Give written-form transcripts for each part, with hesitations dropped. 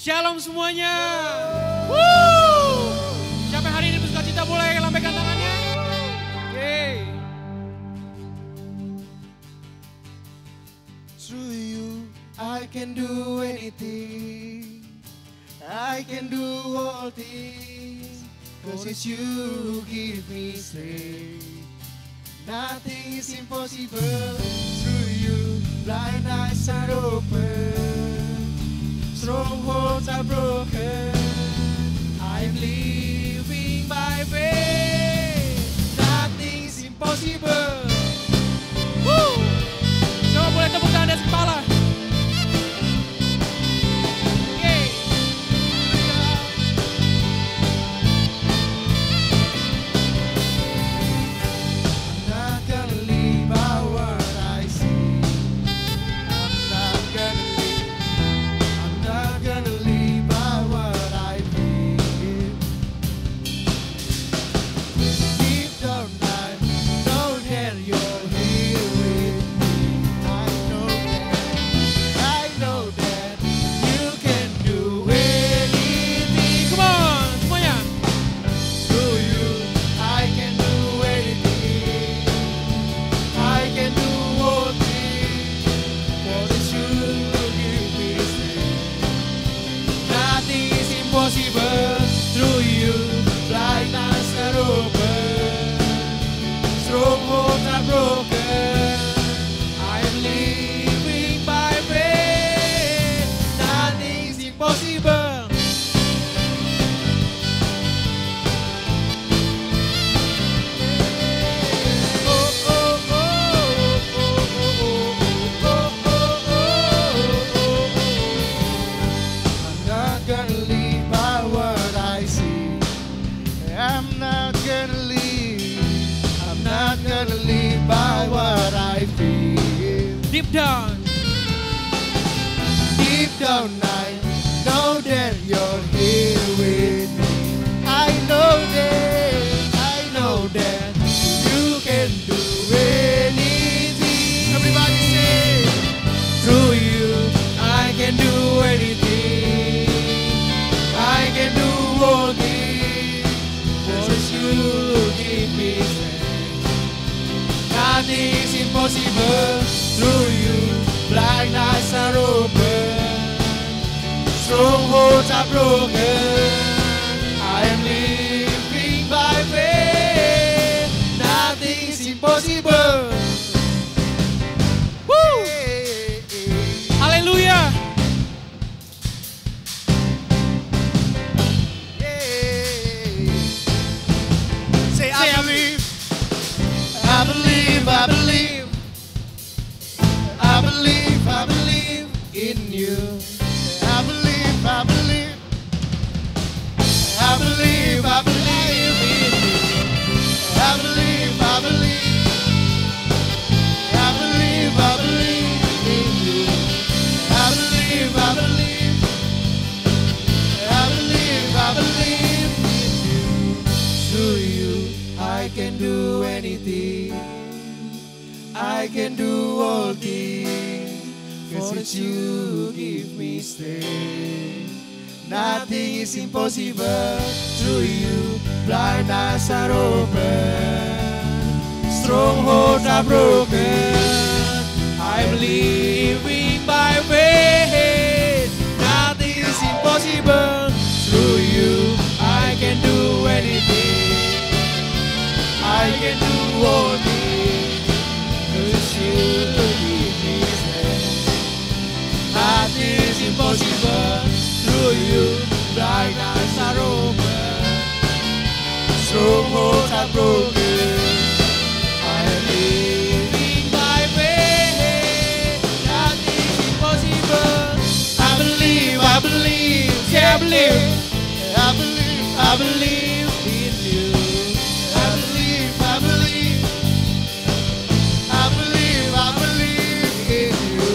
Shalom semuanya. Woo! Siapa yang hari ini bersuka cita boleh lambaikan tangannya? Oke. Through you, I can do anything. I can do all things. Cause it's you who give me strength. Nothing is impossible. Through you, blind eyes are open. Strongholds are broken. I'm living by faith. Nothing is impossible. Woo! Coba boleh tepuk tangan di atas kepala. Yeay. I'm not gonna live by what I see. I'm not gonna live by what I feel. Deep down I know that you're here with me. I know that you can do anything. Come on, semuanya. Through you, I can do anything. I can do all things. For it's you who give me strength. Nothing is impossible. Through you, blind eyes are open. Strongholds are broken. I am living by faith. Nothing is impossible. I'm not gonna live by what I see. I'm not gonna live by what I feel. Deep down. Deep down I know that you're here with me. I know that you can do anything. Everybody say, through you I can do anything. I can do all things. For you give me strength. Nothing is impossible. Through you, blind eyes are open. Strongholds are broken. I am living by faith. Nothing is impossible. Woo! Haleluya. Say I believe. I believe. I believe. I believe. I believe in you. I believe. I believe. I believe. I believe in you. I believe. I believe. I believe. I believe in you. I believe. I believe. I believe. I believe in you. Through you, I can do anything. I can do all things. Cause it's you who give me strength. Nothing is impossible. Through you, blind eyes are open. Strongholds are broken. I'm living by faith. Nothing is impossible. Through you, I can do anything. I can do all things. Cause you give me strength. Nothing is impossible. Through you, blind eyes are open. Strongholds are broken. I am living by faith. Nothing is impossible. I believe. I believe. Yeah, I believe. I believe. I believe in you. I believe. I believe. I believe. I believe in you.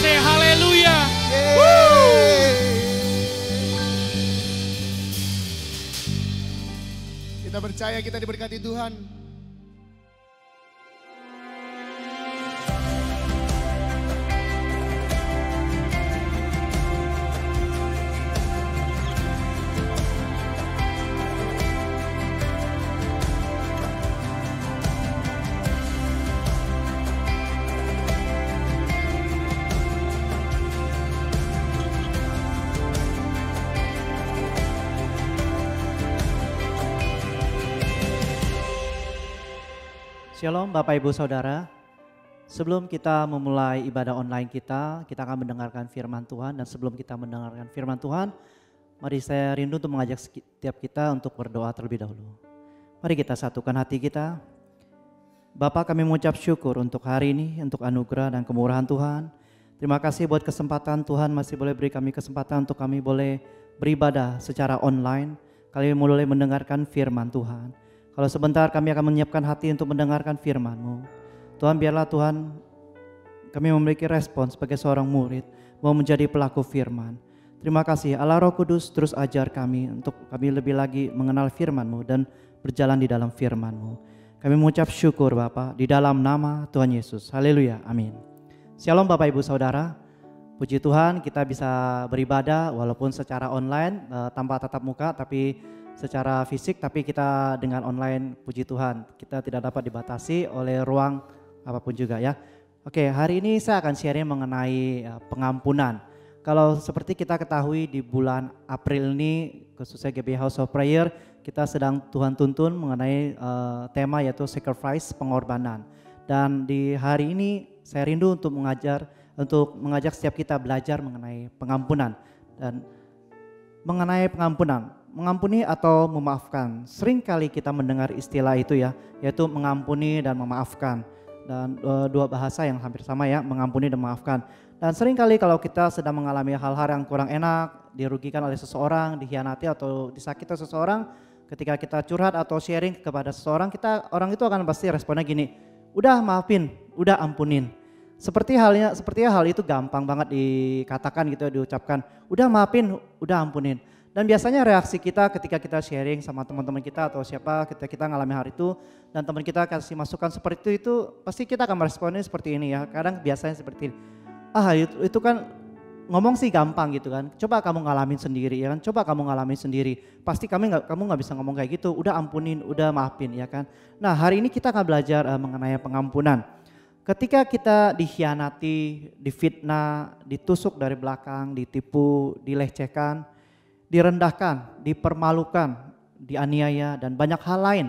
Say haleluya. Kita percaya kita diberkati Tuhan. Shalom Bapak Ibu Saudara. Sebelum kita memulai ibadah online kita akan mendengarkan firman Tuhan. Dan sebelum kita mendengarkan firman Tuhan, mari saya rindu untuk mengajak setiap kita untuk berdoa terlebih dahulu. Mari kita satukan hati kita. Bapak, kami mengucap syukur untuk hari ini, untuk anugerah dan kemurahan Tuhan. Terima kasih buat kesempatan Tuhan masih boleh beri kami kesempatan untuk kami boleh beribadah secara online. Kami boleh mendengarkan firman Tuhan. Kalau sebentar kami akan menyiapkan hati untuk mendengarkan firman-Mu. Tuhan, biarlah Tuhan kami memiliki respon sebagai seorang murid, mau menjadi pelaku firman. Terima kasih Allah Roh Kudus, terus ajar kami untuk kami lebih lagi mengenal firman-Mu dan berjalan di dalam firman-Mu. Kami mengucap syukur Bapa di dalam nama Tuhan Yesus. Haleluya, amin. Shalom Bapak Ibu Saudara. Puji Tuhan kita bisa beribadah walaupun secara online tanpa tatap muka, tapi secara fisik, tapi kita dengan online, puji Tuhan kita tidak dapat dibatasi oleh ruang apapun juga ya. Oke, hari ini saya akan sharing mengenai pengampunan. Kalau seperti kita ketahui di bulan April ini, khususnya GB House of Prayer, kita sedang Tuhan tuntun mengenai tema yaitu sacrifice, pengorbanan. Dan di hari ini saya rindu untuk mengajak setiap kita belajar mengenai pengampunan. Dan mengenai pengampunan, mengampuni atau memaafkan. Sering kali kita mendengar istilah itu ya, yaitu mengampuni dan memaafkan. Dan dua bahasa yang hampir sama ya, mengampuni dan memaafkan. Dan sering kali kalau kita sedang mengalami hal-hal yang kurang enak, dirugikan oleh seseorang, dikhianati atau disakiti seseorang, ketika kita curhat atau sharing kepada seseorang, orang itu akan pasti responnya gini, udah maafin, udah ampunin. Seperti hal itu gampang banget dikatakan gitu, diucapkan, udah maafin, udah ampunin. Dan biasanya reaksi kita ketika kita sharing sama teman-teman kita atau siapa ketika kita ngalami hal itu dan teman kita kasih masukan seperti itu pasti kita akan meresponnya seperti ini ya. Kadang biasanya seperti ini. Itu kan ngomong sih gampang gitu kan. Coba kamu ngalamin sendiri ya kan. Coba kamu ngalamin sendiri. Pasti kamu nggak bisa ngomong kayak gitu. Udah ampunin, udah maafin ya kan. Nah, hari ini kita akan belajar mengenai pengampunan. Ketika kita dikhianati, difitnah, ditusuk dari belakang, ditipu, dilecehkan, direndahkan, dipermalukan, dianiaya, dan banyak hal lain.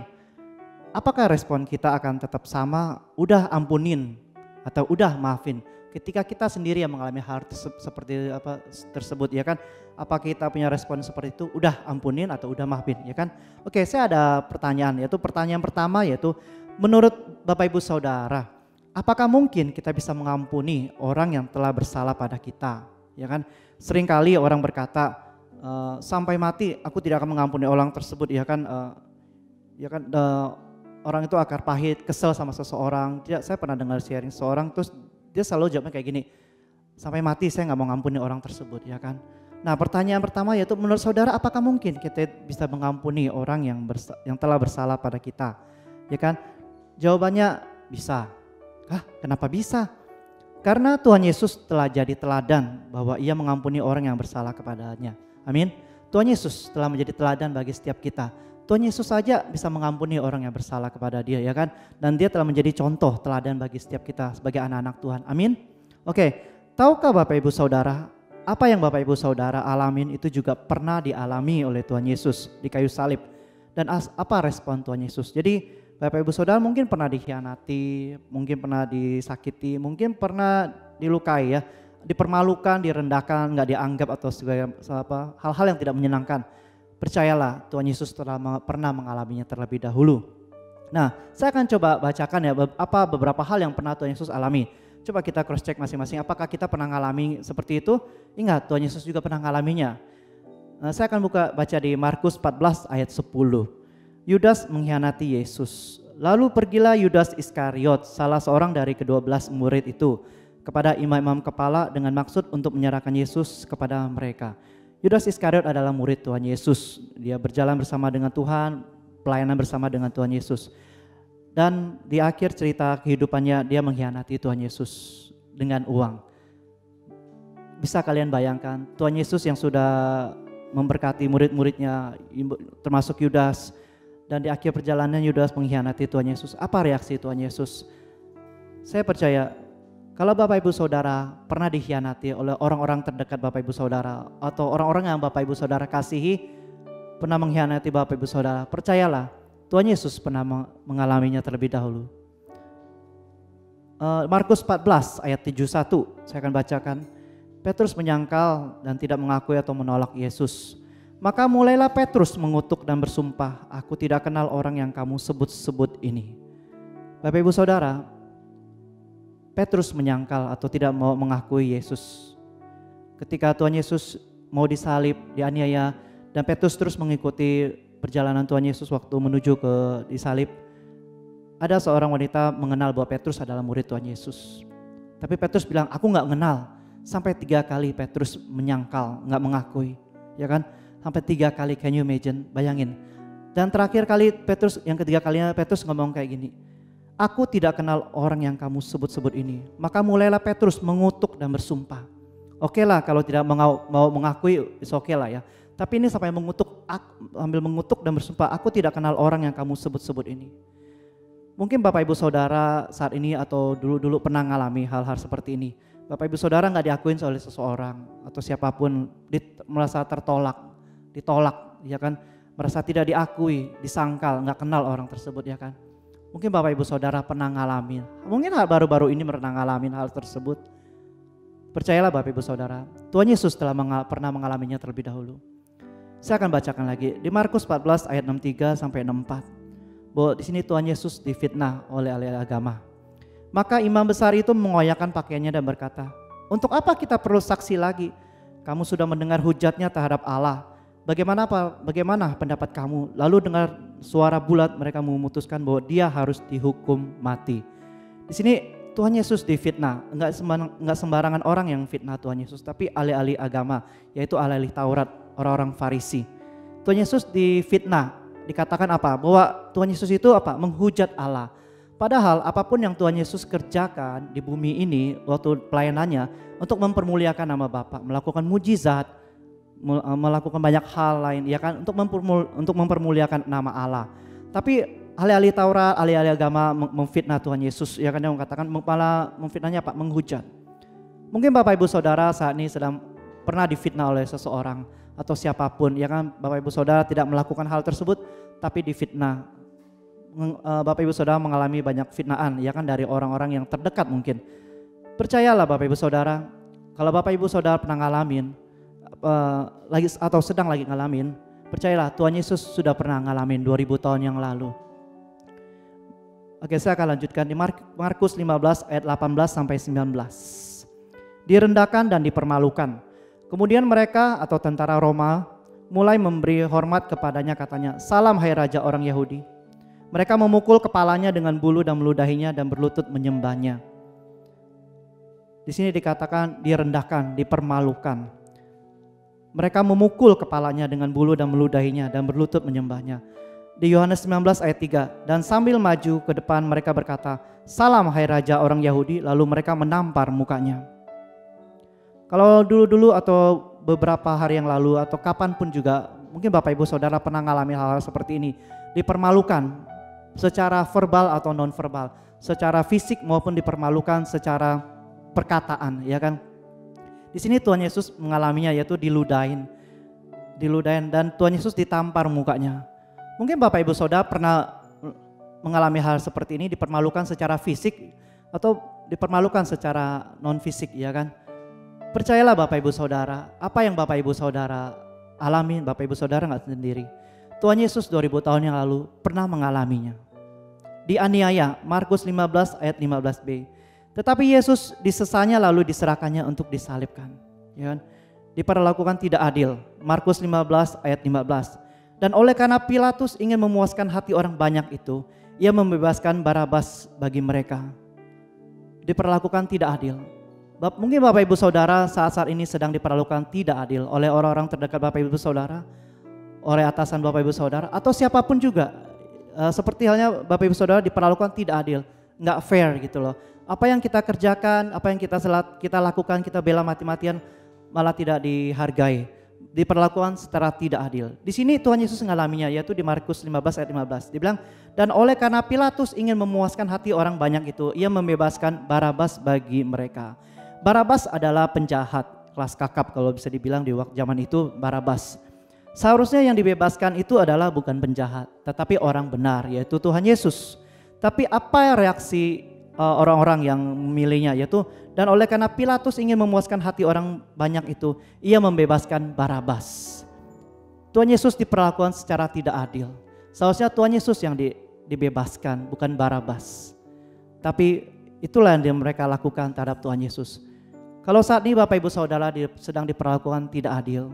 Apakah respon kita akan tetap sama, udah ampunin atau udah maafin? Ketika kita sendiri yang mengalami hal seperti tersebut ya kan, apa kita punya respon seperti itu, udah ampunin atau udah maafin ya kan? Oke, saya ada pertanyaan, yaitu pertanyaan pertama yaitu menurut Bapak Ibu Saudara, apakah mungkin kita bisa mengampuni orang yang telah bersalah pada kita? Ya kan, seringkali orang berkata, sampai mati aku tidak akan mengampuni orang tersebut ya kan, orang itu akar pahit, kesel sama seseorang. Saya pernah dengar sharing seorang, terus dia selalu jawabnya kayak gini, sampai mati saya nggak mau ngampuni orang tersebut ya kan. Nah, pertanyaan pertama yaitu menurut saudara apakah mungkin kita bisa mengampuni orang yang telah bersalah pada kita ya kan? Jawabannya bisa. Kenapa bisa? Karena Tuhan Yesus telah jadi teladan bahwa ia mengampuni orang yang bersalah kepadanya. Amin. Tuhan Yesus telah menjadi teladan bagi setiap kita. Tuhan Yesus saja bisa mengampuni orang yang bersalah kepada dia ya kan. Dan dia telah menjadi contoh teladan bagi setiap kita sebagai anak-anak Tuhan. Amin. Oke, tahukah Bapak Ibu Saudara, apa yang Bapak Ibu Saudara alamin itu juga pernah dialami oleh Tuhan Yesus di kayu salib. Dan apa respon Tuhan Yesus? Jadi Bapak Ibu Saudara mungkin pernah dikhianati, mungkin pernah disakiti, mungkin pernah dilukai ya. Dipermalukan, direndahkan, nggak dianggap atau segala hal-hal yang tidak menyenangkan. Percayalah Tuhan Yesus telah pernah mengalaminya terlebih dahulu. Nah, saya akan coba bacakan ya beberapa hal yang pernah Tuhan Yesus alami. Coba kita cross check masing-masing, apakah kita pernah mengalami seperti itu? Ingat, Tuhan Yesus juga pernah mengalaminya. Nah, saya akan baca di Markus 14 ayat 10. Yudas mengkhianati Yesus. Lalu pergilah Yudas Iskariot, salah seorang dari ke-12 murid itu, kepada imam-imam kepala dengan maksud untuk menyerahkan Yesus kepada mereka. Yudas Iskariot adalah murid Tuhan Yesus. Dia berjalan bersama dengan Tuhan, pelayanan bersama dengan Tuhan Yesus. Dan di akhir cerita kehidupannya dia mengkhianati Tuhan Yesus dengan uang. Bisa kalian bayangkan Tuhan Yesus yang sudah memberkati murid-muridnya termasuk Yudas. Dan di akhir perjalanan Yudas mengkhianati Tuhan Yesus. Apa reaksi Tuhan Yesus? Saya percaya kalau Bapak Ibu Saudara pernah dikhianati oleh orang-orang terdekat Bapak Ibu Saudara atau orang-orang yang Bapak Ibu Saudara kasihi pernah mengkhianati Bapak Ibu Saudara, percayalah Tuhan Yesus pernah mengalaminya terlebih dahulu. Markus 14 ayat 71, saya akan bacakan. Petrus menyangkal dan tidak mengakui atau menolak Yesus. Maka mulailah Petrus mengutuk dan bersumpah, aku tidak kenal orang yang kamu sebut-sebut ini. Bapak Ibu Saudara, Petrus menyangkal atau tidak mau mengakui Yesus. Ketika Tuhan Yesus mau disalib, dianiaya, dan Petrus terus mengikuti perjalanan Tuhan Yesus waktu menuju ke disalib, ada seorang wanita mengenal bahwa Petrus adalah murid Tuhan Yesus. Tapi Petrus bilang, aku gak mengenal. Sampai 3 kali Petrus menyangkal, gak mengakui. Ya kan? Sampai 3 kali, can you imagine? Bayangin. Dan terakhir kali Petrus, yang ketiga kalinya Petrus ngomong kayak gini, aku tidak kenal orang yang kamu sebut-sebut ini. Maka mulailah Petrus mengutuk dan bersumpah. Oke lah kalau tidak mau mengakui, it's okay lah ya. Tapi ini sampai mengutuk, ambil mengutuk dan bersumpah, aku tidak kenal orang yang kamu sebut-sebut ini. Mungkin Bapak Ibu Saudara saat ini atau dulu-dulu pernah mengalami hal-hal seperti ini. Bapak Ibu Saudara gak diakuin oleh seseorang atau siapapun, merasa ditolak, ya kan? Merasa tidak diakui, disangkal, gak kenal orang tersebut, ya kan? Mungkin Bapak Ibu Saudara pernah ngalamin, mungkin baru-baru ini pernah ngalamin hal tersebut. Percayalah Bapak Ibu Saudara, Tuhan Yesus telah pernah mengalaminya terlebih dahulu. Saya akan bacakan lagi di Markus 14 ayat 63 sampai 64. Bahwa di sini Tuhan Yesus difitnah oleh ahli agama. Maka imam besar itu mengoyakkan pakaiannya dan berkata, untuk apa kita perlu saksi lagi? Kamu sudah mendengar hujatnya terhadap Allah. Bagaimana pendapat kamu? Lalu dengar suara bulat, mereka memutuskan bahwa dia harus dihukum mati. Di sini Tuhan Yesus difitnah, enggak sembarangan orang yang fitnah Tuhan Yesus, tapi ahli-ahli agama, yaitu ahli-ahli Taurat, orang-orang Farisi. Tuhan Yesus difitnah, dikatakan apa? Bahwa Tuhan Yesus itu apa? Menghujat Allah. Padahal apapun yang Tuhan Yesus kerjakan di bumi ini waktu pelayanannya untuk mempermuliakan nama Bapa, melakukan mujizat, melakukan banyak hal lain, ya kan, untuk mempermuliakan nama Allah. Tapi ahli-ahli Taurat, ahli-ahli agama memfitnah Tuhan Yesus, ya kan, yang mengatakan malah memfitnahnya apa? Menghujat. Mungkin Bapak Ibu Saudara saat ini sedang pernah difitnah oleh seseorang atau siapapun, ya kan, Bapak Ibu Saudara tidak melakukan hal tersebut tapi difitnah. Bapak Ibu Saudara mengalami banyak fitnaan, ya kan, dari orang-orang yang terdekat mungkin. Percayalah Bapak Ibu Saudara, kalau Bapak Ibu Saudara pernah ngalamin lagi atau sedang lagi ngalamin, percayalah Tuhan Yesus sudah pernah ngalamin 2000 tahun yang lalu. Oke, saya akan lanjutkan di Markus 15 ayat 18 sampai 19. Direndahkan dan dipermalukan. Kemudian mereka atau tentara Roma mulai memberi hormat kepadanya, katanya, salam hai raja orang Yahudi. Mereka memukul kepalanya dengan bulu dan meludahinya dan berlutut menyembahnya. Di sini dikatakan direndahkan, dipermalukan. Mereka memukul kepalanya dengan bulu dan meludahinya dan berlutut menyembahnya. Di Yohanes 19 ayat 3, dan sambil maju ke depan mereka berkata, salam hai raja orang Yahudi, lalu mereka menampar mukanya. Kalau dulu-dulu atau beberapa hari yang lalu atau kapanpun juga, mungkin Bapak Ibu Saudara pernah mengalami hal-hal seperti ini, dipermalukan secara verbal atau non verbal, secara fisik maupun dipermalukan secara perkataan, ya kan? Di sini Tuhan Yesus mengalaminya, yaitu diludahin dan Tuhan Yesus ditampar mukanya. Mungkin Bapak Ibu Saudara pernah mengalami hal seperti ini, dipermalukan secara fisik atau dipermalukan secara non fisik, ya kan? Percayalah Bapak Ibu Saudara, apa yang Bapak Ibu Saudara alami, Bapak Ibu Saudara gak sendiri. Tuhan Yesus 2000 tahun yang lalu pernah mengalaminya. Dianiaya, Markus 15 ayat 15b. Tetapi Yesus disesanya lalu diserahkannya untuk disalibkan. Ya kan? Diperlakukan tidak adil, Markus 15 ayat 15. Dan oleh karena Pilatus ingin memuaskan hati orang banyak itu, ia membebaskan Barabas bagi mereka. Diperlakukan tidak adil. Mungkin Bapak Ibu Saudara saat-saat ini sedang diperlakukan tidak adil oleh orang-orang terdekat Bapak Ibu Saudara, oleh atasan Bapak Ibu Saudara, atau siapapun juga. Seperti halnya Bapak Ibu Saudara diperlakukan tidak adil, nggak fair gitu loh. Apa yang kita kerjakan, apa yang kita lakukan, kita bela mati-matian, malah tidak dihargai, diperlakukan secara tidak adil. Di sini Tuhan Yesus mengalaminya, yaitu di Markus 15 ayat 15. Dibilang, dan oleh karena Pilatus ingin memuaskan hati orang banyak itu, ia membebaskan Barabas bagi mereka. Barabas adalah penjahat, kelas kakap kalau bisa dibilang di waktu zaman itu Barabas. Seharusnya yang dibebaskan itu adalah bukan penjahat, tetapi orang benar, yaitu Tuhan Yesus. Tapi apa reaksi orang-orang yang memilihnya, yaitu dan oleh karena Pilatus ingin memuaskan hati orang banyak itu, ia membebaskan Barabas. Tuhan Yesus diperlakukan secara tidak adil. Seharusnya Tuhan Yesus yang dibebaskan, bukan Barabas. Tapi itulah yang mereka lakukan terhadap Tuhan Yesus. Kalau saat ini Bapak Ibu Saudara sedang diperlakukan tidak adil,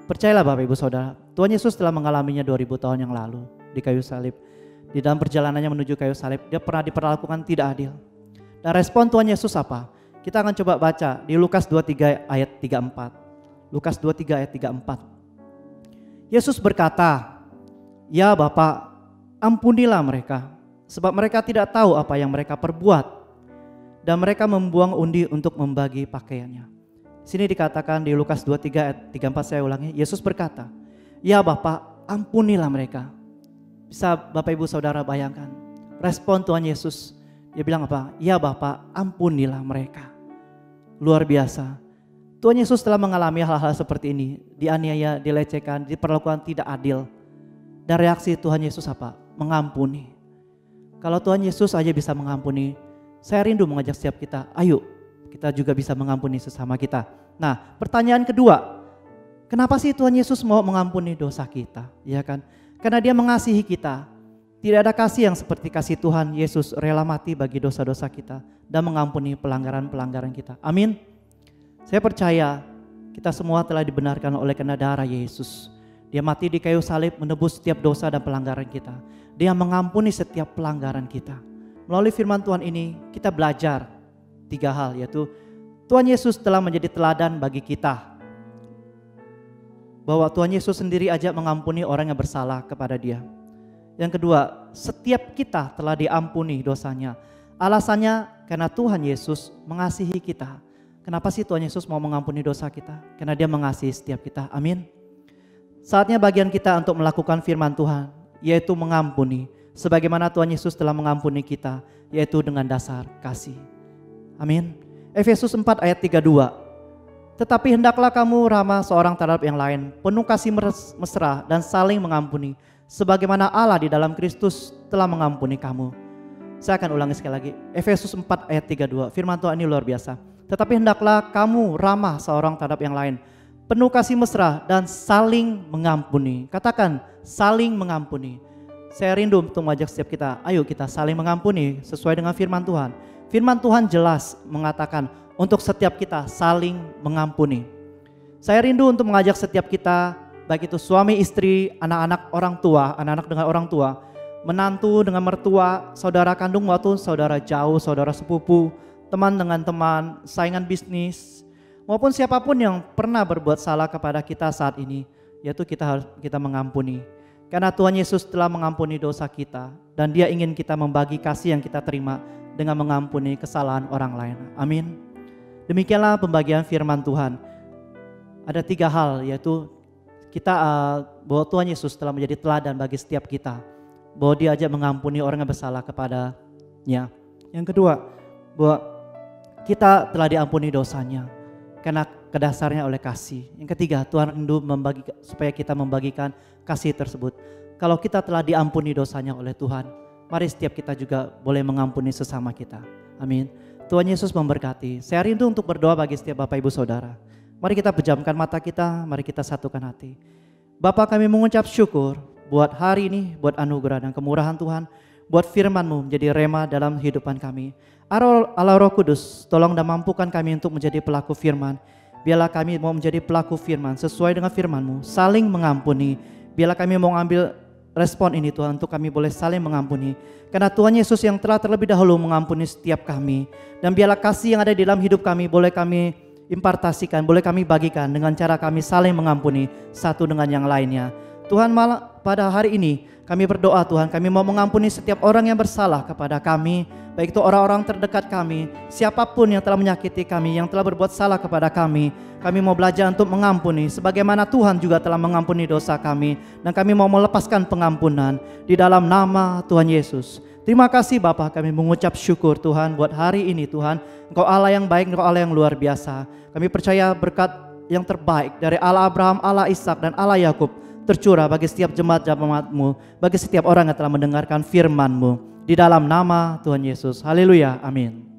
percayalah Bapak Ibu Saudara, Tuhan Yesus telah mengalaminya 2000 tahun yang lalu di kayu salib. Di dalam perjalanannya menuju kayu salib, dia pernah diperlakukan tidak adil. Dan respon Tuhan Yesus apa? Kita akan coba baca di Lukas 23 ayat 34. Lukas 23 ayat 34. Yesus berkata, "Ya Bapa, ampunilah mereka, sebab mereka tidak tahu apa yang mereka perbuat." Dan mereka membuang undi untuk membagi pakaiannya. Sini dikatakan di Lukas 23 ayat 34, saya ulangi. Yesus berkata, "Ya Bapa, ampunilah mereka." Bisa Bapak Ibu Saudara bayangkan respon Tuhan Yesus. Dia bilang apa? "Ya Bapa, ampunilah mereka." Luar biasa. Tuhan Yesus telah mengalami hal-hal seperti ini. Dianiaya, dilecehkan, diperlakukan tidak adil. Dan reaksi Tuhan Yesus apa? Mengampuni. Kalau Tuhan Yesus aja bisa mengampuni, saya rindu mengajak setiap kita, ayo kita juga bisa mengampuni sesama kita. Nah, pertanyaan kedua, kenapa sih Tuhan Yesus mau mengampuni dosa kita? Ya kan? Karena dia mengasihi kita. Tidak ada kasih yang seperti kasih Tuhan Yesus rela mati bagi dosa-dosa kita dan mengampuni pelanggaran-pelanggaran kita. Amin. Saya percaya kita semua telah dibenarkan oleh karena darah Yesus. Dia mati di kayu salib menebus setiap dosa dan pelanggaran kita. Dia mengampuni setiap pelanggaran kita. Melalui firman Tuhan ini kita belajar 3 hal, yaitu Tuhan Yesus telah menjadi teladan bagi kita. Bahwa Tuhan Yesus sendiri aja mengampuni orang yang bersalah kepada dia. Yang kedua, setiap kita telah diampuni dosanya. Alasannya karena Tuhan Yesus mengasihi kita. Kenapa sih Tuhan Yesus mau mengampuni dosa kita? Karena dia mengasihi setiap kita, amin. Saatnya bagian kita untuk melakukan firman Tuhan, yaitu mengampuni. Sebagaimana Tuhan Yesus telah mengampuni kita, yaitu dengan dasar kasih. Amin. Efesus 4 ayat 32. Tetapi hendaklah kamu ramah seorang terhadap yang lain, penuh kasih mesra dan saling mengampuni, sebagaimana Allah di dalam Kristus telah mengampuni kamu. Saya akan ulangi sekali lagi. Efesus 4 ayat 32. Firman Tuhan ini luar biasa. Tetapi hendaklah kamu ramah seorang terhadap yang lain, penuh kasih mesra dan saling mengampuni. Katakan saling mengampuni. Saya rindu untuk mengajak setiap kita, ayo kita saling mengampuni sesuai dengan firman Tuhan. Firman Tuhan jelas mengatakan untuk setiap kita saling mengampuni. Saya rindu untuk mengajak setiap kita, baik itu suami istri, anak-anak orang tua, anak-anak dengan orang tua, menantu dengan mertua, saudara kandung maupun saudara jauh, saudara sepupu, teman dengan teman, saingan bisnis, maupun siapapun yang pernah berbuat salah kepada kita saat ini, yaitu kita mengampuni. Karena Tuhan Yesus telah mengampuni dosa kita dan dia ingin kita membagi kasih yang kita terima dengan mengampuni kesalahan orang lain. Amin. Demikianlah pembagian firman Tuhan. Ada 3 hal, yaitu kita bahwa Tuhan Yesus telah menjadi teladan bagi setiap kita. Bahwa dia aja mengampuni orang yang bersalah kepadanya. Yang kedua, bahwa kita telah diampuni dosanya karena kedasarnya oleh kasih. Yang ketiga, Tuhan rindu supaya kita membagikan kasih tersebut. Kalau kita telah diampuni dosanya oleh Tuhan, mari setiap kita juga boleh mengampuni sesama kita. Amin. Tuhan Yesus memberkati. Saya rindu untuk berdoa bagi setiap Bapak Ibu Saudara. Mari kita pejamkan mata kita, mari kita satukan hati. Bapa, kami mengucap syukur buat hari ini, buat anugerah dan kemurahan Tuhan, buat firman-Mu menjadi rema dalam kehidupan kami. Allah Roh Kudus, tolong dan mampukan kami untuk menjadi pelaku firman. Biarlah kami mau menjadi pelaku firman sesuai dengan firman-Mu, saling mengampuni. Biarlah kami mau ambil respon ini Tuhan, untuk kami boleh saling mengampuni. Karena Tuhan Yesus yang telah terlebih dahulu mengampuni setiap kami. Dan biarlah kasih yang ada di dalam hidup kami boleh kami impartasikan, boleh kami bagikan dengan cara kami saling mengampuni satu dengan yang lainnya. Tuhan, malah pada hari ini kami berdoa Tuhan, kami mau mengampuni setiap orang yang bersalah kepada kami, baik itu orang-orang terdekat kami, siapapun yang telah menyakiti kami, yang telah berbuat salah kepada kami. Kami mau belajar untuk mengampuni sebagaimana Tuhan juga telah mengampuni dosa kami, dan kami mau melepaskan pengampunan di dalam nama Tuhan Yesus. Terima kasih Bapa, kami mengucap syukur Tuhan buat hari ini Tuhan. Engkau Allah yang baik, Engkau Allah yang luar biasa. Kami percaya berkat yang terbaik dari Allah Abraham, Allah Ishak dan Allah Yakub tercurah bagi setiap jemaat-jemaat-Mu, bagi setiap orang yang telah mendengarkan firman-Mu. Di dalam nama Tuhan Yesus. Haleluya. Amin.